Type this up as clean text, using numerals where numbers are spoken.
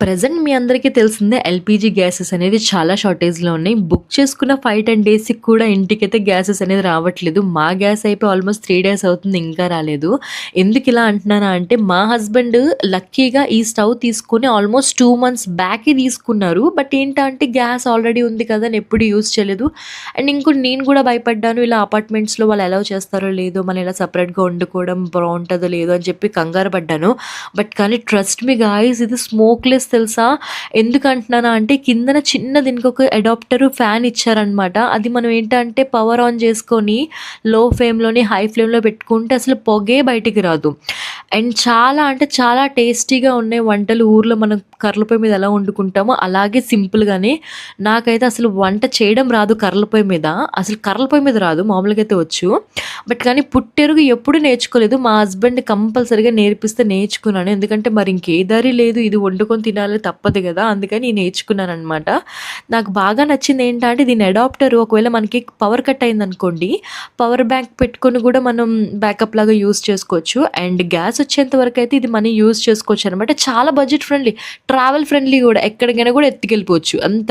Present మీ అందరికీ తెలిసిందే LPG gases అనేది చాలా షార్టేజ్‌లో ఉన్నాయి. బుక్ చేసుకున్న 5, 10 డేస్‌కి కూడా ఇంటికైతే గ్యాసెస్ అనేది రావట్లేదు. మా గ్యాస్ అయిపోయి ఆల్మోస్ట్ 3 డేస్ అవుతుంది ఇంకా రాలేదు. ఎందుకిలా అంటున్నానా అంటే మా హస్బెండ్ లక్కీగా ఈ స్టవ్ తీసుకొని ఆల్మోస్ట్ 2 మంత్స్ బ్యాకే తీసుకున్నారు. బట్ ఏంటంటే గ్యాస్ ఆల్రెడీ ఉంది కదా! అని ఎప్పుడు యూజ్ చేయలేదు. అండ్ ఇంకోటి నేను కూడా భయపడ్డాను. ఇలా అపార్ట్మెంట్స్‌లో వాళ్ళు అలౌ చేస్తారో లేదో, మనం ఇలా సెపరేట్‌గా వండుకోవడం బావుంటదో లేదో అని చెప్పి కంగారు పడ్డాను. బట్ కానీ ట్రస్ట్ మీ గాయ్స్ ఇది స్మోక్‌లెస్ తెలుసా? ఎందుకంటున్నానా అంటే కిందన చిన్న దీనికొక అడాప్టర్ ఫ్యాన్ ఇచ్చారనమాట. అది మనం ఏంటంటే పవర్ ఆన్ చేసుకొని లో ఫ్లేమ్‌లోని, హై ఫ్లేమ్‌లో పెట్టుకుంటే అసలు పొగే బయటికి రాదు. అండ్ చాలా అంటే చాలా టేస్టీగా ఉన్నాయి వంటలు. ఊర్లో మనం కర్రల పొయ్యి మీద ఎలా వండుకుంటామో అలాగే సింపుల్‌గానే. నాకైతే అసలు వంట చేయడం రాదు కర్రల పొయ్యి మీద. అసలు కర్రల పొయ్యి మీద రాదు. మామూలుగా అయితే వచ్చు. బట్ కానీ పుట్టెరుగు ఎప్పుడు నేర్చుకోలేదు. మా హస్బెండ్ కంపల్సరీగా నేర్పిస్తే నేర్చుకున్నాను. ఎందుకంటే మరి ఇంకే దారి లేదు. ఇది వండుకొని తినాలి తప్పదు గదా! అందుకని నేర్చుకున్నాననమాట. నాకు బాగా నచ్చింది ఏంటంటే దీని అడాప్టర్ ఒకవేళ మనకి పవర్ కట్ అయిందనుకోండి, పవర్ బ్యాంక్ పెట్టుకొని గూడా మనం బ్యాకప్ లాగా యూజ్ చేసుకోవచ్చు. అండ్ గ్యాస్ వచ్చేంత వరకైతే ఇది మనం యూజ్ చేసుకోవచ్చనమాట. చాలా బడ్జెట్ ఫ్రెండ్లీ, ట్రావెల్ ఫ్రెండ్లీ గూడా. ఎక్కడికైనా గూడా ఎత్తుకెళ్ళిపోవచ్చు. అంత